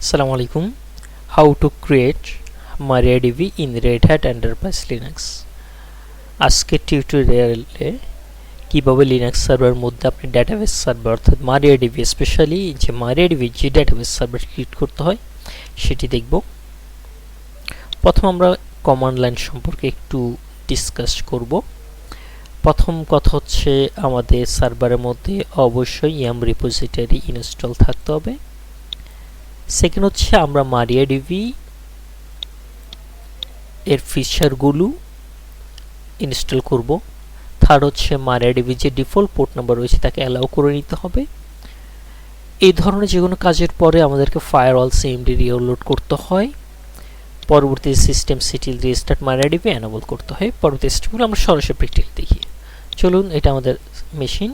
Assalamu alaikum. How to create MariaDB in Red Hat Enterprise Linux. আজকে টিউটোরিয়ালে কিভাবে Linux সার্ভারের মধ্যে আপনি ডেটাবেস সার্ভার অর্থাৎ MariaDB স্পেশালি যে MariaDB যে ডেটাবেস সার্ভার ক্রিয়েট করতে হয় সেটি দেখব। প্রথম আমরা কমান্ড লাইন সম্পর্কে একটু ডিসকাস করব। প্রথম কথা হচ্ছে আমাদের সার্ভারের মধ্যে অবশ্যই yum রিপোজিটরি ইনস্টল থাকতে হবে। সেকেন্ড হচ্ছে আমরা MariaDB এর ফিচারগুলো ইনস্টল করব। থার্ড হচ্ছে MariaDB যে ডিফল্ট পোর্ট নাম্বার রয়েছে তাকে অ্যালাউ করে নিতে হবে। এই ধরনের যে কোনো কাজের পরে আমাদেরকে firewall-cmd রিলোড করতে হয়। পরবর্তী systemctl রিস্টার্ট MariaDB এনেবল করতে হয়। পরবর্তী স্টেপগুলো আমরা সরাসরি প্র্যাকটিক্যালি দেখি। চলুন, এটা আমাদের মেশিন।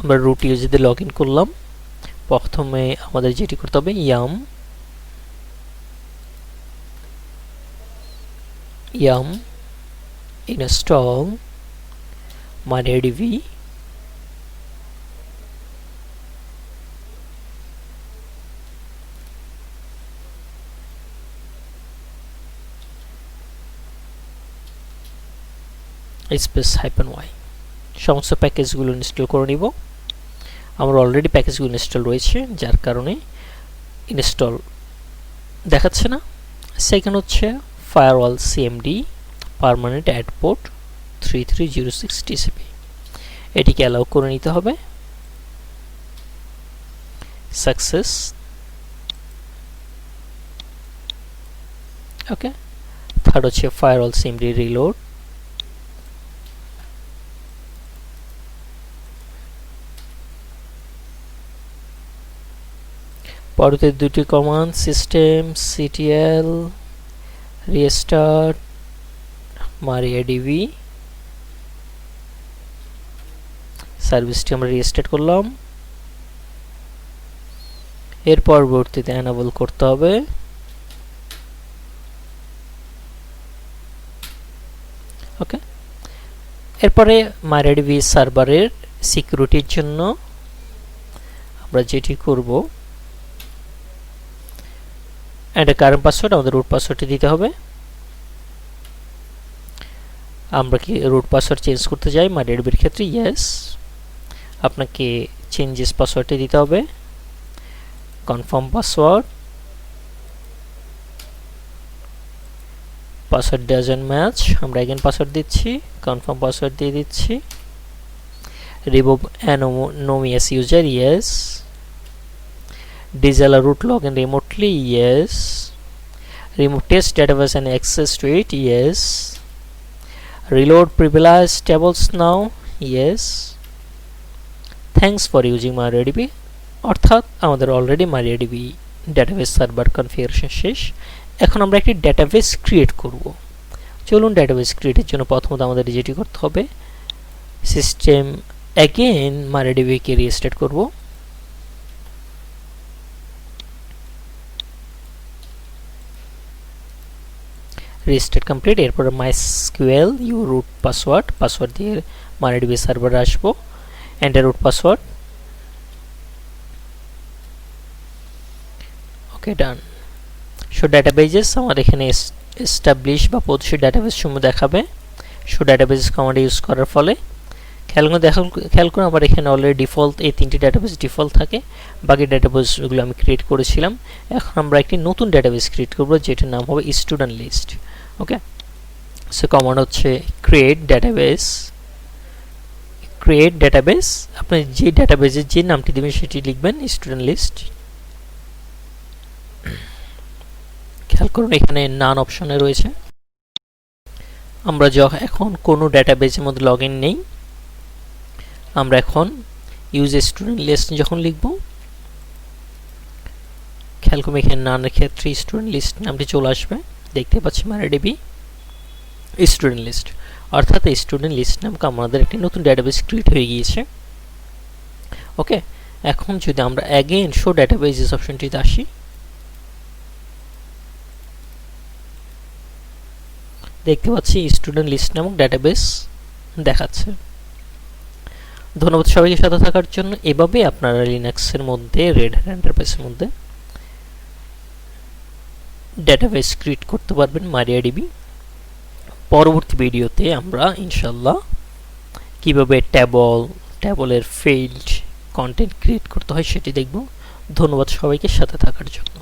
আমরা রুট ইউজ দিয়ে লগ ইন করলাম। প্রথমে আমাদের যেটি করতে হবে yum install MariaDB space -y সমস্ত প্যাকেজগুলো ইনস্টল করে নিব। আমার অলরেডি প্যাকেজগুলো ইনস্টল রয়েছে যার কারণে ইনস্টল দেখাচ্ছে না। সেকেন্ড হচ্ছে firewall-cmd permanent add port 3306 TCP, এটিকে অ্যালাউ করে নিতে হবে। সাকসেস। ওকে। থার্ড হচ্ছে firewall-cmd রিলোড। পরবর্তী দুটি কমান্ড systemctl রিস্টার্ট MariaDB, সার্ভিসটি আমরা রিস্টার্ট করলাম। এর পরবর্তীতে এনেবল করতে হবে ওকে। এরপরে MariaDB সার্ভারের সিকিউরিটির জন্য আমরা যেটি করব, এন্ড কারেন্ট পাসওয়ার্ড আমাদের রুট পাসওয়ার্ডটি দিতে হবে। আমরা কি রুট পাসওয়ার্ড চেঞ্জ করতে যাই MariaDB এর ক্ষেত্রে? ইয়েস, আপনাকে চেঞ্জেস পাসওয়ার্ডটি দিতে হবে। Confirm password, password doesn't match, আমরা এগেন পাসওয়ার্ড দিচ্ছি, কনফার্ম পাসওয়ার্ড দিয়ে দিচ্ছি। Remove anonymous user, yes. disable root login remotely, yes. Remove test database and access to it, yes. Reload privileged tables now, yes. Thanks for using MariaDB। অর্থাৎ আমাদের already MariaDB database server configuration শেষ। এখন আমরা একটি database create করব। চলুন, database ক্রিয়েটের জন্য প্রথমত আমাদের যেটি করতে হবে, সিস্টেম অ্যাগেন MariaDB কে রিস্টার্ট করব। Restart complete. এরপর mysql ইউ রুট পাসওয়ার্ড দিয়ে MariaDB সার্ভারে আসবো। Enter root password. Okay, done. Show databases আমার এখানে এস্টাবলিশ বা প্রতিষ্ঠিত ডাটাবেস সমূহ দেখাবে। শো ডাটাবেস কমান্ড ইউজ করার ফলে খেয়াল করুন আমার এখানে অলরেডি ডিফল্ট এই তিনটি ডাটাবেস ডিফল্ট থাকে। বাকি ডাটাবেসগুলো আমি ক্রিয়েট করেছিলাম। এখন আমরা একটি নতুন ডাটাবেস ক্রিয়েট করব যেটার নাম হবে স্টুডেন্ট লিস্ট। ওকে, সো কমান্ড হচ্ছে ক্রিয়েট ডাটাবেস। আপনি যে ডাটাবেসের যে নামটি দেবেন সেটি লিখবেন স্টুডেন্ট লিস্ট। খেয়াল করুন এখানে নান অপশনে রয়েছে। আমরা এখন কোনো ডাটাবেসের মধ্যে লগ ইন নেই। আমরা এখন ইউজ স্টুডেন্ট লিস্ট যখন লিখব, খেয়াল করুন এখানে নানের ক্ষেত্রে স্টুডেন্ট লিস্ট নামটি চলে আসবে। দেখতে পাচ্ছি MariaDB স্টুডেন্ট লিস্ট, অর্থাৎ এই স্টুডেন্ট লিস্ট নামকে আমাদের একটি নতুন ডেটাবেস ক্রিয়েট হয়ে গিয়েছে। ওকে, এখন যদি আমরা অ্যাগেন শো ডেটাবেসেস অপশনটিতে আসি, দেখতে পাচ্ছি স্টুডেন্ট লিস্ট নামক ডেটাবেস দেখাচ্ছে। ধন্যবাদ সবাইকে সাথে থাকার জন্য। এভাবে আপনারা লিনাক্সের মধ্যে রেড হ্যাট এন্টারপ্রাইজের মধ্যে ডেটাবেস ক্রিয়েট করতে পারবেন MariaDB। পরবর্তী ভিডিওতে আমরা ইনশাল্লাহ কিভাবে ট্যাবলের ফিল্ড কন্টেন্ট ক্রিয়েট করতে হয় সেটি দেখব। ধন্যবাদ সবাইকে সাথে থাকার জন্য।